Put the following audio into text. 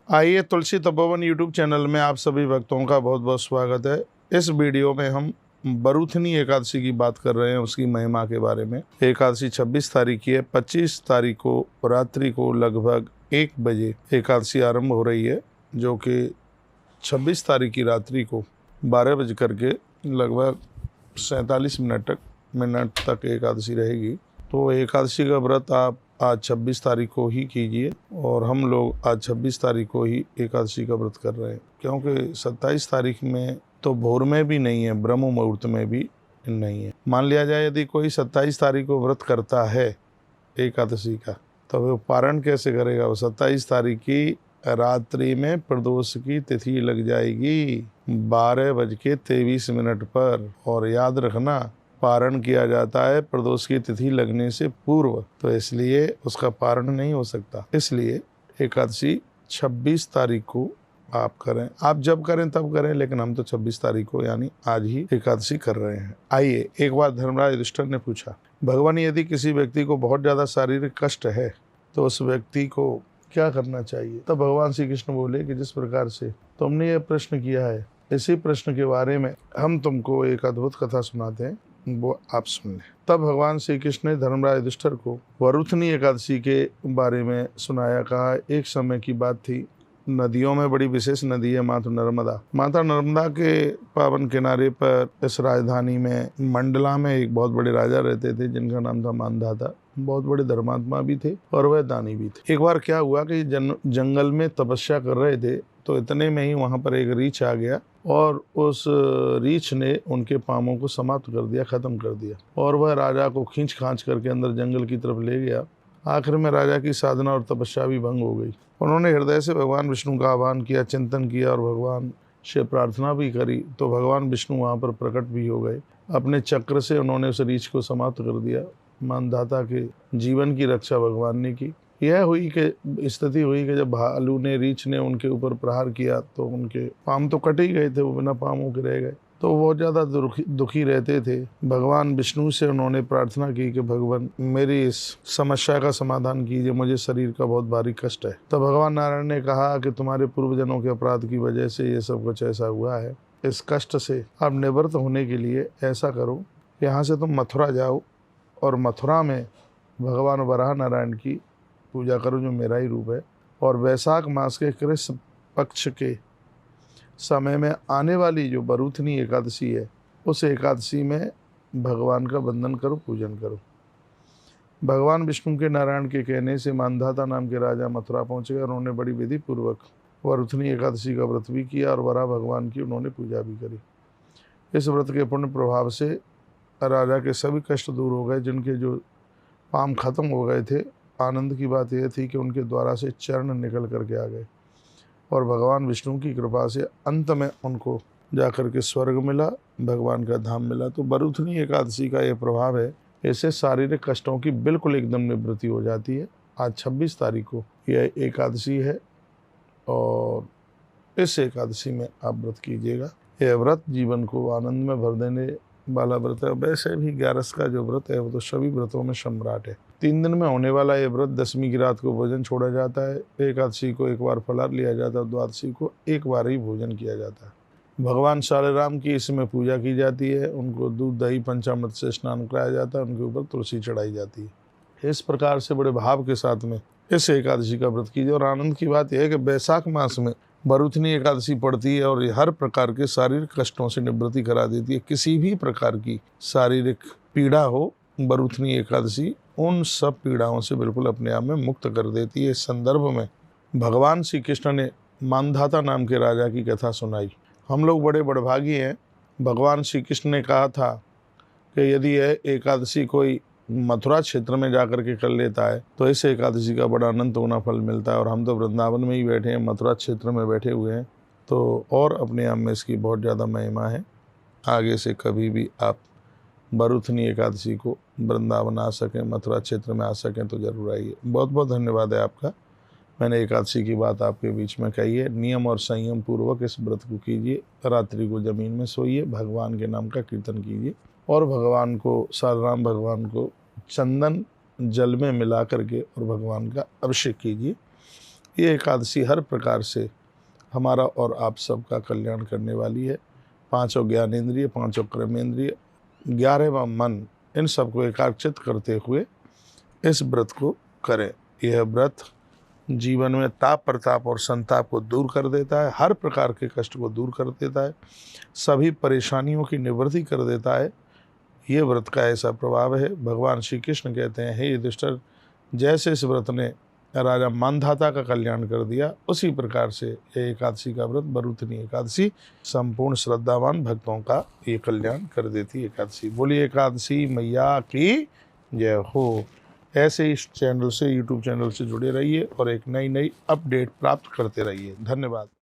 आइए तुलसी Tapovan YouTube channel में आप सभी भक्तों का बहुत बहुत स्वागत है। इस वीडियो में हम बरूथनी एकादशी की बात कर रहे हैं, उसकी महिमा के बारे में। एकादशी 26 तारीख की है। 25 तारीख को रात्रि को लगभग 1 बजे एकादशी आरंभ हो रही है, जो कि 26 तारीख की रात्रि को 12 बज करके लगभग 47 मिनट तक एकादशी रहेगी। तो एकादशी का व्रत आप आज 26 तारीख को ही कीजिए, और हम लोग आज 26 तारीख को ही एकादशी का व्रत कर रहे हैं, क्योंकि 27 तारीख में तो भोर में भी नहीं है, ब्रह्म मुहूर्त में भी नहीं है। मान लिया जाए यदि कोई 27 तारीख को व्रत करता है एकादशी का, तो वो पारण कैसे करेगा? वो 27 तारीख की रात्रि में प्रदोष की तिथि लग जाएगी 12:23 पर। और याद रखना, पारण किया जाता है प्रदोष की तिथि लगने से पूर्व, तो इसलिए उसका पारण नहीं हो सकता। इसलिए एकादशी 26 तारीख को आप करें। आप जब करें तब करें, लेकिन हम तो 26 तारीख को यानी आज ही एकादशी कर रहे हैं। आइए, एक बार धर्मराज युधिष्ठिर ने पूछा, भगवान यदि किसी व्यक्ति को बहुत ज्यादा शारीरिक कष्ट है तो उस व्यक्ति को क्या करना चाहिए? तब भगवान श्री कृष्ण बोले कि जिस प्रकार से तुमने ये प्रश्न किया है, इसी प्रश्न के बारे में हम तुमको एक अद्भुत कथा सुनाते हैं, वो आप सुन लें। तब भगवान श्री कृष्ण ने धर्मराज युधिष्ठिर को वरुथनी एकादशी के बारे में सुनाया। कहा, एक समय की बात थी, नदियों में बड़ी विशेष नदी है माता नर्मदा। माता नर्मदा के पावन किनारे पर इस राजधानी में मंडला में एक बहुत बड़े राजा रहते थे, जिनका नाम था मानधाता। बहुत बड़े धर्मात्मा भी थे और वह दानी भी थे। एक बार क्या हुआ कि जंगल में तपस्या कर रहे थे, तो इतने में ही वहां पर एक रीछ आ गया, और उस रीछ ने उनके पामों को समाप्त कर दिया, खत्म कर दिया, और वह राजा को खींच खांच करके अंदर जंगल की तरफ ले गया। आखिर में राजा की साधना और तपस्या भी भंग हो गई। उन्होंने हृदय से भगवान विष्णु का आह्वान किया, चिंतन किया और भगवान से प्रार्थना भी करी, तो भगवान विष्णु वहाँ पर प्रकट भी हो गए। अपने चक्र से उन्होंने उस रीछ को समाप्त कर दिया। मानधाता के जीवन की रक्षा भगवान ने की। यह हुई कि स्थिति हुई कि जब भालू ने, रीछ ने उनके ऊपर प्रहार किया, तो उनके पाम तो कट ही गए थे, वो बिना पामों के रह गए। तो बहुत ज़्यादा दुखी रहते थे। भगवान विष्णु से उन्होंने प्रार्थना की कि भगवान मेरी इस समस्या का समाधान कीजिए, मुझे शरीर का बहुत भारी कष्ट है। तो भगवान नारायण ने कहा कि तुम्हारे पूर्वजनों के अपराध की वजह से ये सब कुछ ऐसा हुआ है। इस कष्ट से अब निवृत्त होने के लिए ऐसा करो, यहाँ से तुम मथुरा जाओ और मथुरा में भगवान वराह नारायण की पूजा करो, जो मेरा ही रूप है। और वैशाख मास के कृष्ण पक्ष के समय में आने वाली जो बरूथनी एकादशी है, उस एकादशी में भगवान का वंदन करो, पूजन करो। भगवान विष्णु के नारायण के कहने से मानधाता नाम के राजा मथुरा पहुँच गए, और उन्होंने बड़ी विधि पूर्वक बरूथनी एकादशी का व्रत भी किया, और वराह भगवान की उन्होंने पूजा भी करी। इस व्रत के पुण्य प्रभाव से राजा के सभी कष्ट दूर हो गए, जिनके जो पाम खत्म हो गए थे। आनंद की बात यह थी कि उनके द्वारा से चरण निकल करके आ गए, और भगवान विष्णु की कृपा से अंत में उनको जाकर के स्वर्ग मिला, भगवान का धाम मिला। तो बरूथनी एकादशी का ये प्रभाव है, ऐसे शारीरिक कष्टों की बिल्कुल एकदम निवृत्ति हो जाती है। आज 26 तारीख को यह एकादशी है, और इस एकादशी में आप व्रत कीजिएगा। यह व्रत जीवन को आनंद में भर देने वाला व्रत है। वैसे भी 11 का जो व्रत है वो तो सभी व्रतों में सम्राट है। 3 दिन में होने वाला ये व्रत, 10वीं की रात को भोजन छोड़ा जाता है, एकादशी को एक बार फलाहार लिया जाता है, द्वादशी को एक बार ही भोजन किया जाता है। भगवान शालिग्राम की इसमें पूजा की जाती है, उनको दूध दही पंचामृत से स्नान कराया जाता है, उनके ऊपर तुलसी चढ़ाई जाती है। इस प्रकार से बड़े भाव के साथ में इस एकादशी का व्रत कीजिए। और आनंद की बात यह है कि वैशाख मास में बरूथनी एकादशी पड़ती है, और ये हर प्रकार के शारीरिक कष्टों से निवृत्ति करा देती है। किसी भी प्रकार की शारीरिक पीड़ा हो, बरूथनी एकादशी उन सब पीड़ाओं से बिल्कुल अपने आप में मुक्त कर देती है। इस संदर्भ में भगवान श्री कृष्ण ने मानधाता नाम के राजा की कथा सुनाई। हम लोग बड़े बड़भागी हैं। भगवान श्री कृष्ण ने कहा था कि यदि यह एकादशी कोई मथुरा क्षेत्र में जाकर के कर लेता है, तो इस एकादशी का बड़ा अनंत गुना फल मिलता है। और हम तो वृंदावन में ही बैठे हैं, मथुरा क्षेत्र में बैठे हुए हैं, तो और अपने आप में इसकी बहुत ज़्यादा महिमा है। आगे से कभी भी आप बरूथनी एकादशी को वृंदावन आ सकें, मथुरा क्षेत्र में आ सकें, तो जरूर आइए। बहुत बहुत धन्यवाद है आपका। मैंने एकादशी की बात आपके बीच में कही है। नियम और संयम पूर्वक इस व्रत को कीजिए। रात्रि को जमीन में सोइए, भगवान के नाम का कीर्तन कीजिए, और भगवान को, शालिग्राम भगवान को चंदन जल में मिला करके और भगवान का अभिषेक कीजिए। ये एकादशी हर प्रकार से हमारा और आप सबका कल्याण करने वाली है। 5 ज्ञानेंद्रिय, 5 कर्मेंद्रिय, 11वां मन, इन सबको एकाग्रचित करते हुए इस व्रत को करें। यह व्रत जीवन में ताप प्रताप और संताप को दूर कर देता है, हर प्रकार के कष्ट को दूर कर देता है, सभी परेशानियों की निवृत्ति कर देता है। ये व्रत का ऐसा प्रभाव है। भगवान श्री कृष्ण कहते हैं, हे युधिष्ठिर, जैसे इस व्रत ने राजा मानधाता का कल्याण कर दिया, उसी प्रकार से ये एकादशी का व्रत, बरूथनी एकादशी, संपूर्ण श्रद्धावान भक्तों का ये कल्याण कर देती एकादशी। बोलिए एकादशी मैया की जय हो। ऐसे इस चैनल से, यूट्यूब चैनल से जुड़े रहिए और एक नई अपडेट प्राप्त करते रहिए। धन्यवाद।